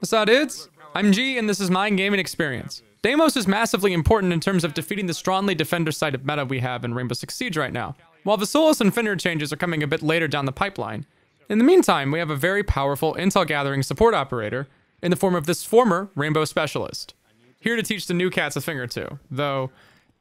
What's up, dudes? I'm G, and this is my gaming experience. Deimos is massively important in terms of defeating the strongly defender-sided meta we have in Rainbow Six Siege right now, while the Solus and Fenrir changes are coming a bit later down the pipeline. In the meantime, we have a very powerful intel gathering support operator in the form of this former Rainbow specialist, here to teach the new cats a thing or two, though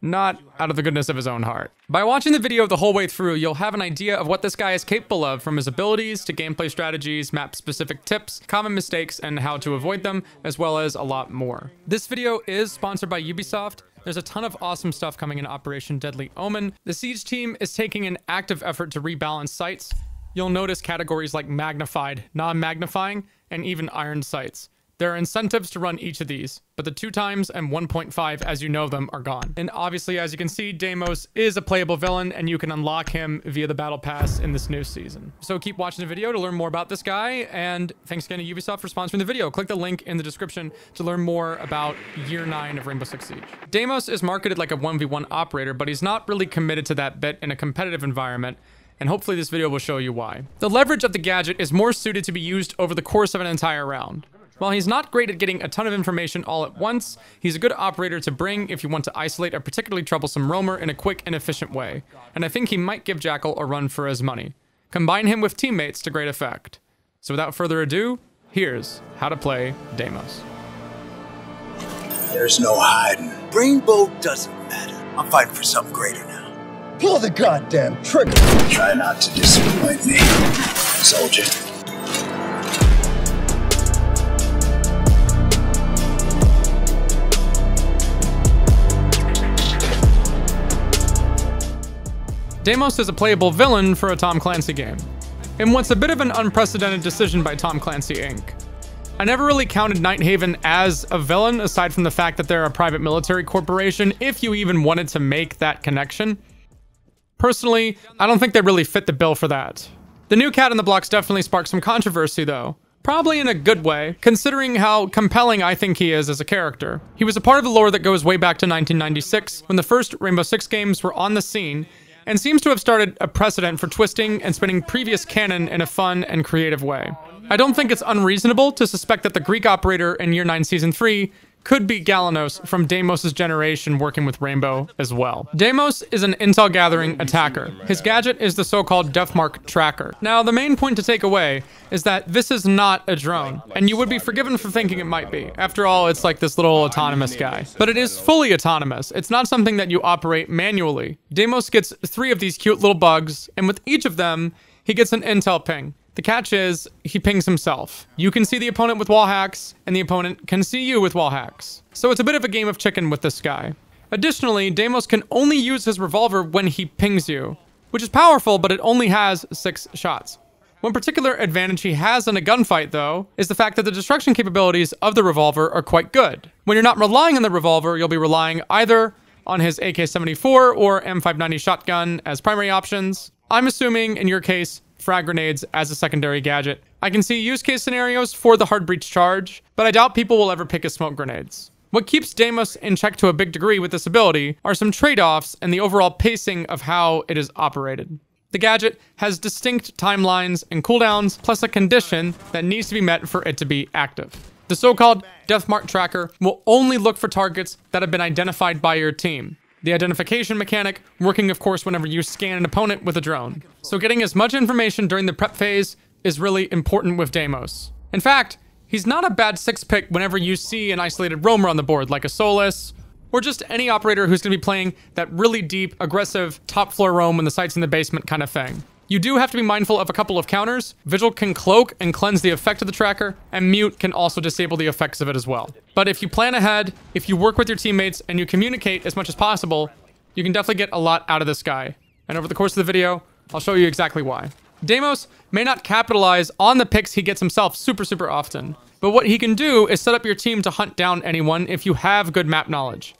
not out of the goodness of his own heart. By watching the video the whole way through, you'll have an idea of what this guy is capable of, from his abilities to gameplay strategies, map-specific tips, common mistakes, and how to avoid them, as well as a lot more. This video is sponsored by Ubisoft. There's a ton of awesome stuff coming in Operation Deadly Omen. The Siege team is taking an active effort to rebalance sights. You'll notice categories like magnified, non-magnifying, and even iron sights. There are incentives to run each of these, but the 2x and 1.5 as you know them are gone. And obviously, as you can see, Deimos is a playable villain, and you can unlock him via the battle pass in this new season. So keep watching the video to learn more about this guy, and thanks again to Ubisoft for sponsoring the video. Click the link in the description to learn more about Year 9 of Rainbow Six Siege. Deimos is marketed like a 1v1 operator, but he's not really committed to that bit in a competitive environment, and hopefully this video will show you why. The leverage of the gadget is more suited to be used over the course of an entire round. While he's not great at getting a ton of information all at once, he's a good operator to bring if you want to isolate a particularly troublesome roamer in a quick and efficient way, and I think he might give Jackal a run for his money. Combine him with teammates to great effect. So without further ado, here's how to play Deimos. There's no hiding. Rainbow doesn't matter. I'm fighting for something greater now. Pull the goddamn trigger. Try not to disappoint me, soldier. Deimos is a playable villain for a Tom Clancy game, in what's a bit of an unprecedented decision by Tom Clancy Inc. I never really counted Nighthaven as a villain, aside from the fact that they're a private military corporation, if you even wanted to make that connection. Personally, I don't think they really fit the bill for that. The new cat in the blocks definitely sparked some controversy though. Probably in a good way, considering how compelling I think he is as a character. He was a part of the lore that goes way back to 1996, when the first Rainbow Six games were on the scene, and seems to have started a precedent for twisting and spinning previous canon in a fun and creative way. I don't think it's unreasonable to suspect that the Greek operator in Year 9 Season 3 could be Galanos from Deimos' generation working with Rainbow as well. Deimos is an intel gathering attacker. His gadget is the so-called Deathmark Tracker. Now, the main point to take away is that this is not a drone, and you would be forgiven for thinking it might be. After all, it's like this little autonomous guy. But it is fully autonomous. It's not something that you operate manually. Deimos gets 3 of these cute little bugs, and with each of them, he gets an intel ping. The catch is, he pings himself. You can see the opponent with wall hacks, and the opponent can see you with wall hacks. So it's a bit of a game of chicken with this guy. Additionally, Deimos can only use his revolver when he pings you, which is powerful, but it only has 6 shots. One particular advantage he has in a gunfight, though, is the fact that the destruction capabilities of the revolver are quite good. When you're not relying on the revolver, you'll be relying either on his AK-74 or M590 shotgun as primary options. I'm assuming, in your case, frag grenades as a secondary gadget. I can see use case scenarios for the hard breach charge, but I doubt people will ever pick his smoke grenades. What keeps Deimos in check to a big degree with this ability are some trade-offs and the overall pacing of how it is operated. The gadget has distinct timelines and cooldowns, plus a condition that needs to be met for it to be active. The so-called Deathmark Tracker will only look for targets that have been identified by your team. The identification mechanic working, of course, whenever you scan an opponent with a drone. So getting as much information during the prep phase is really important with Deimos. In fact, he's not a bad 6 pick whenever you see an isolated roamer on the board, like a Solus, or just any operator who's going to be playing that really deep, aggressive, top floor roam when the site's in the basement kind of thing. You do have to be mindful of a couple of counters. Vigil can cloak and cleanse the effect of the tracker, and Mute can also disable the effects of it as well. But if you plan ahead, if you work with your teammates, and you communicate as much as possible, you can definitely get a lot out of this guy. And over the course of the video, I'll show you exactly why. Deimos may not capitalize on the picks he gets himself super often, but what he can do is set up your team to hunt down anyone if you have good map knowledge.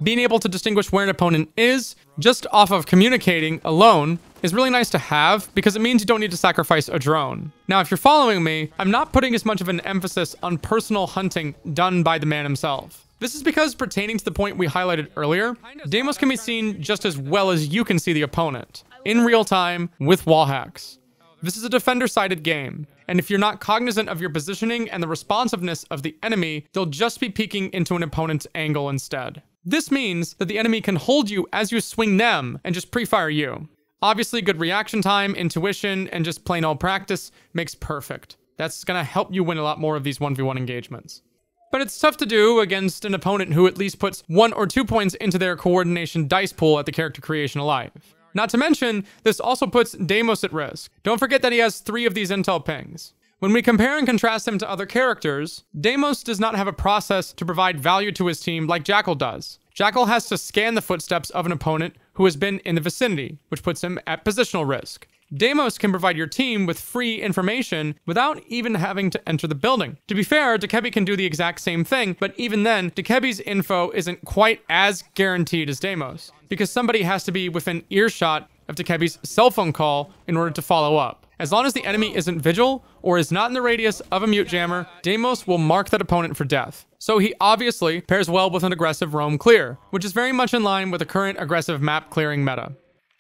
Being able to distinguish where an opponent is, just off of communicating alone, is really nice to have because it means you don't need to sacrifice a drone. Now, if you're following me, I'm not putting as much of an emphasis on personal hunting done by the man himself. This is because, pertaining to the point we highlighted earlier, Deimos can be seen just as well as you can see the opponent, in real time, with wall hacks. This is a defender-sided game, And if you're not cognizant of your positioning and the responsiveness of the enemy, they'll just be peeking into an opponent's angle instead. This means that the enemy can hold you as you swing them and just pre-fire you. Obviously, good reaction time, intuition, and just plain old practice makes perfect. That's gonna help you win a lot more of these 1v1 engagements. But it's tough to do against an opponent who at least puts 1 or 2 points into their coordination dice pool at the character creation alive. Not to mention, this also puts Deimos at risk. Don't forget that he has 3 of these intel pings. When we compare and contrast him to other characters, Deimos does not have a process to provide value to his team like Jackal does. Jackal has to scan the footsteps of an opponent who has been in the vicinity, which puts him at positional risk. Deimos can provide your team with free information without even having to enter the building. To be fair, Dekebi can do the exact same thing, but even then, Dekebi's info isn't quite as guaranteed as Deimos, because somebody has to be within earshot of Dekebi's cell phone call in order to follow up. As long as the enemy isn't vigil or is not in the radius of a mute jammer, Deimos will mark that opponent for death. So he obviously pairs well with an aggressive roam clear, which is very much in line with the current aggressive map clearing meta.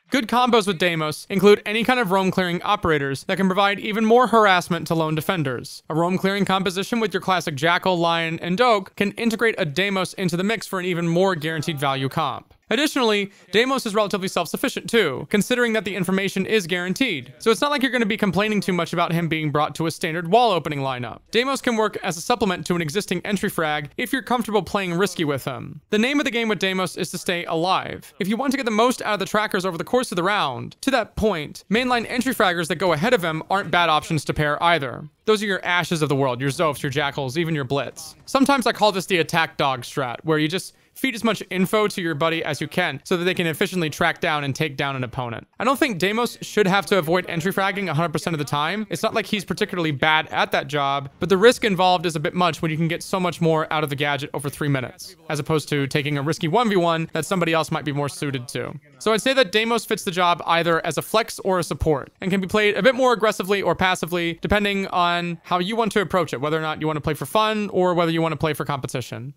Good combos with Deimos include any kind of roam clearing operators that can provide even more harassment to lone defenders. A roam clearing composition with your classic Jackal, Lion, and Doge can integrate a Deimos into the mix for an even more guaranteed value comp. Additionally, Deimos is relatively self-sufficient too, considering that the information is guaranteed. So it's not like you're going to be complaining too much about him being brought to a standard wall opening lineup. Deimos can work as a supplement to an existing entry frag if you're comfortable playing risky with him. The name of the game with Deimos is to stay alive. If you want to get the most out of the trackers over the course of the round, to that point, mainline entry fraggers that go ahead of him aren't bad options to pair either. Those are your Ashes of the world, your Zophs, your Jackals, even your Blitz. Sometimes I call this the attack dog strat, where you just feed as much info to your buddy as you can so that they can efficiently track down and take down an opponent. I don't think Deimos should have to avoid entry fragging 100% of the time. It's not like he's particularly bad at that job, but the risk involved is a bit much when you can get so much more out of the gadget over 3 minutes, as opposed to taking a risky 1v1 that somebody else might be more suited to. So I'd say that Deimos fits the job either as a flex or a support, and can be played a bit more aggressively or passively, depending on how you want to approach it, whether or not you want to play for fun or whether you want to play for competition.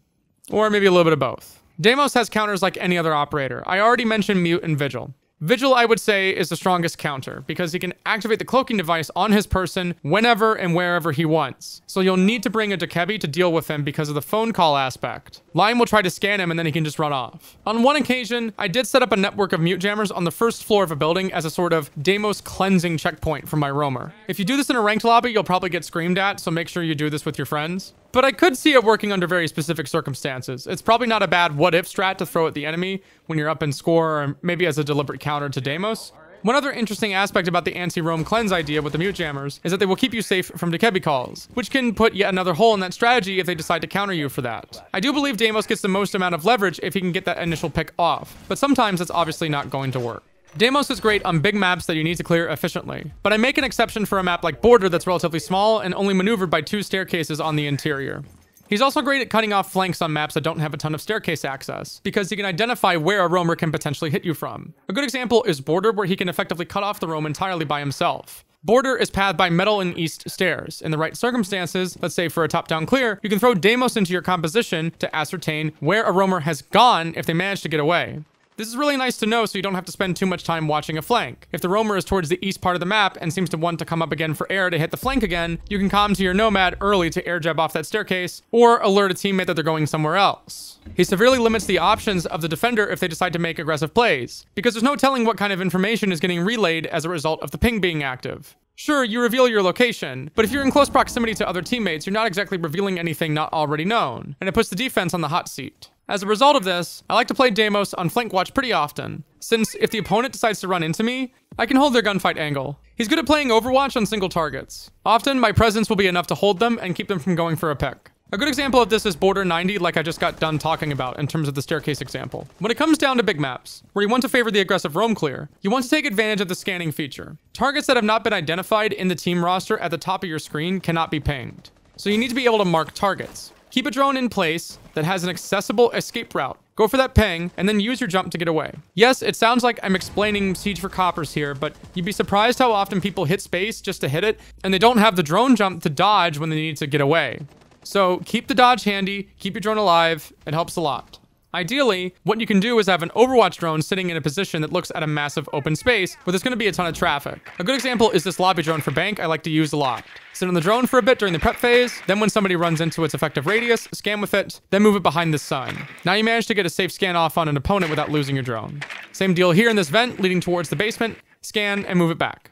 Or maybe a little bit of both. Deimos has counters like any other operator. I already mentioned Mute and Vigil. Vigil, I would say, is the strongest counter, because he can activate the cloaking device on his person whenever and wherever he wants. So you'll need to bring a Dekebi to deal with him because of the phone call aspect. Lion will try to scan him and then he can just run off. On one occasion, I did set up a network of mute jammers on the first floor of a building as a sort of Deimos cleansing checkpoint for my roamer. If you do this in a ranked lobby, you'll probably get screamed at, so make sure you do this with your friends. But I could see it working under very specific circumstances. It's probably not a bad what-if strat to throw at the enemy when you're up in score, or maybe as a deliberate counter to Deimos. One other interesting aspect about the anti-roam cleanse idea with the mute jammers is that they will keep you safe from Dekebi calls, which can put yet another hole in that strategy if they decide to counter you for that. I do believe Deimos gets the most amount of leverage if he can get that initial pick off, but sometimes it's obviously not going to work. Deimos is great on big maps that you need to clear efficiently, but I make an exception for a map like Border that's relatively small and only maneuvered by 2 staircases on the interior. He's also great at cutting off flanks on maps that don't have a ton of staircase access, because he can identify where a roamer can potentially hit you from. A good example is Border, where he can effectively cut off the roam entirely by himself. Border is pathed by metal and east stairs. In the right circumstances, let's say for a top-down clear, you can throw Deimos into your composition to ascertain where a roamer has gone if they manage to get away. This is really nice to know so you don't have to spend too much time watching a flank. If the roamer is towards the east part of the map and seems to want to come up again for air to hit the flank again, you can comm to your nomad early to air jab off that staircase, or alert a teammate that they're going somewhere else. He severely limits the options of the defender if they decide to make aggressive plays, because there's no telling what kind of information is getting relayed as a result of the ping being active. Sure, you reveal your location, but if you're in close proximity to other teammates, you're not exactly revealing anything not already known, and it puts the defense on the hot seat. As a result of this, I like to play Deimos on flank watch pretty often, since if the opponent decides to run into me, I can hold their gunfight angle. He's good at playing Overwatch on single targets. Often, my presence will be enough to hold them and keep them from going for a pick. A good example of this is Border 90, like I just got done talking about in terms of the staircase example. When it comes down to big maps, where you want to favor the aggressive roam clear, you want to take advantage of the scanning feature. Targets that have not been identified in the team roster at the top of your screen cannot be pinged. So you need to be able to mark targets. Keep a drone in place that has an accessible escape route. Go for that ping, and then use your jump to get away. Yes, it sounds like I'm explaining Siege for Coppers here, but you'd be surprised how often people hit space just to hit it, and they don't have the drone jump to dodge when they need to get away. So keep the dodge handy, keep your drone alive, it helps a lot. Ideally, what you can do is have an Overwatch drone sitting in a position that looks at a massive open space where there's going to be a ton of traffic. A good example is this lobby drone for bank I like to use a lot. Sit on the drone for a bit during the prep phase, then when somebody runs into its effective radius, scan with it, then move it behind the sun. Now you manage to get a safe scan off on an opponent without losing your drone. Same deal here in this vent leading towards the basement, scan and move it back.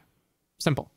Simple.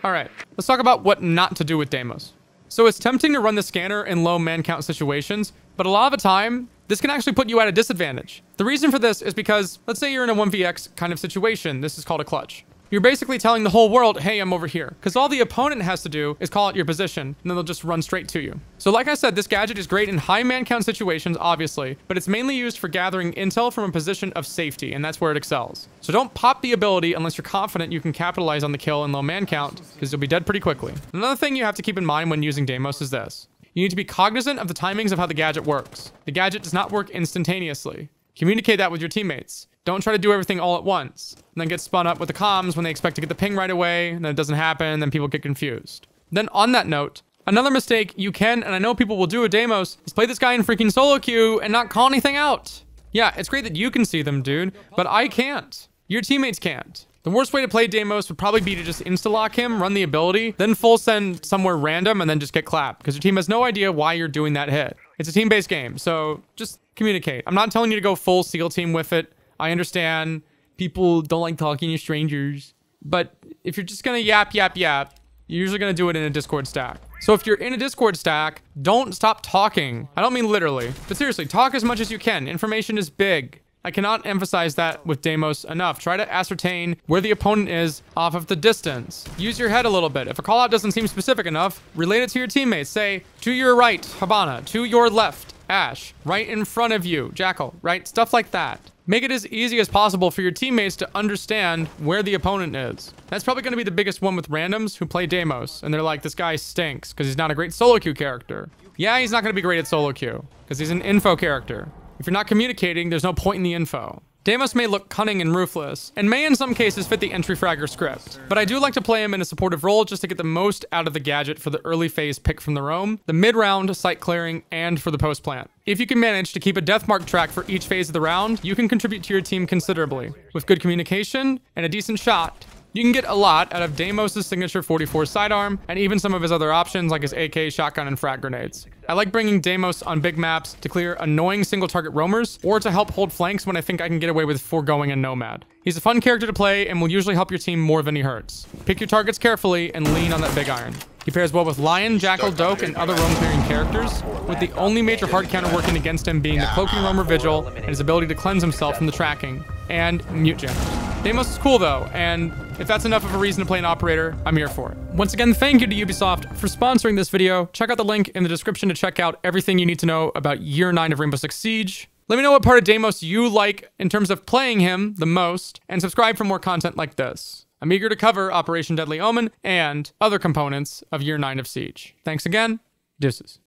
All right, let's talk about what not to do with Deimos. So it's tempting to run the scanner in low man count situations, but a lot of the time, this can actually put you at a disadvantage. The reason for this is because, let's say you're in a 1vx kind of situation, this is called a clutch. You're basically telling the whole world, hey, I'm over here. Because all the opponent has to do is call out your position, and then they'll just run straight to you. So like I said, this gadget is great in high man count situations, obviously, but it's mainly used for gathering intel from a position of safety, and that's where it excels. So don't pop the ability unless you're confident you can capitalize on the kill in low man count, because you'll be dead pretty quickly. Another thing you have to keep in mind when using Deimos is this. You need to be cognizant of the timings of how the gadget works. The gadget does not work instantaneously. Communicate that with your teammates. Don't try to do everything all at once, and then get spun up with the comms when they expect to get the ping right away, and then it doesn't happen, then people get confused. Then on that note, another mistake you can, and I know people will do with Deimos, is play this guy in freaking solo queue and not call anything out. Yeah, it's great that you can see them, dude, but I can't. Your teammates can't. The worst way to play Deimos would probably be to just insta-lock him, run the ability, then full send somewhere random, and then just get clapped, because your team has no idea why you're doing that hit. It's a team-based game, so just communicate. I'm not telling you to go full SEAL team with it. I understand people don't like talking to strangers, but if you're just gonna yap, you're usually gonna do it in a Discord stack. So if you're in a Discord stack, don't stop talking. I don't mean literally, but seriously, talk as much as you can. Information is big. I cannot emphasize that with Deimos enough. Try to ascertain where the opponent is off of the distance. Use your head a little bit. If a callout doesn't seem specific enough, relate it to your teammates. Say, to your right, Habana, to your left, Ash, right in front of you, Jackal, right? Stuff like that. Make it as easy as possible for your teammates to understand where the opponent is. That's probably going to be the biggest one with randoms who play Deimos, and they're like, this guy stinks because he's not a great solo queue character. Yeah, he's not going to be great at solo queue because he's an info character. If you're not communicating, there's no point in the info. Deimos may look cunning and ruthless, and may in some cases fit the entry fragger script, but I do like to play him in a supportive role just to get the most out of the gadget for the early phase pick from the roam, the mid-round site clearing, and for the post-plant. If you can manage to keep a death mark track for each phase of the round, you can contribute to your team considerably. With good communication and a decent shot, you can get a lot out of Deimos' signature 44 sidearm, and even some of his other options like his AK, shotgun, and frag grenades. I like bringing Deimos on big maps to clear annoying single target roamers, or to help hold flanks when I think I can get away with foregoing a nomad. He's a fun character to play and will usually help your team more than he hurts. Pick your targets carefully and lean on that big iron. He pairs well with Lion, Jackal, Doke, and other roam clearing characters, with the only major hard counter working against him being the Cloaking Roamer Vigil and his ability to cleanse himself from the tracking, and mute jammers. Deimos is cool though, and if that's enough of a reason to play an operator, I'm here for it. Once again, thank you to Ubisoft for sponsoring this video. Check out the link in the description to check out everything you need to know about Year 9 of Rainbow Six Siege. Let me know what part of Deimos you like in terms of playing him the most, and subscribe for more content like this. I'm eager to cover Operation Deadly Omen and other components of Year 9 of Siege. Thanks again. Deuces.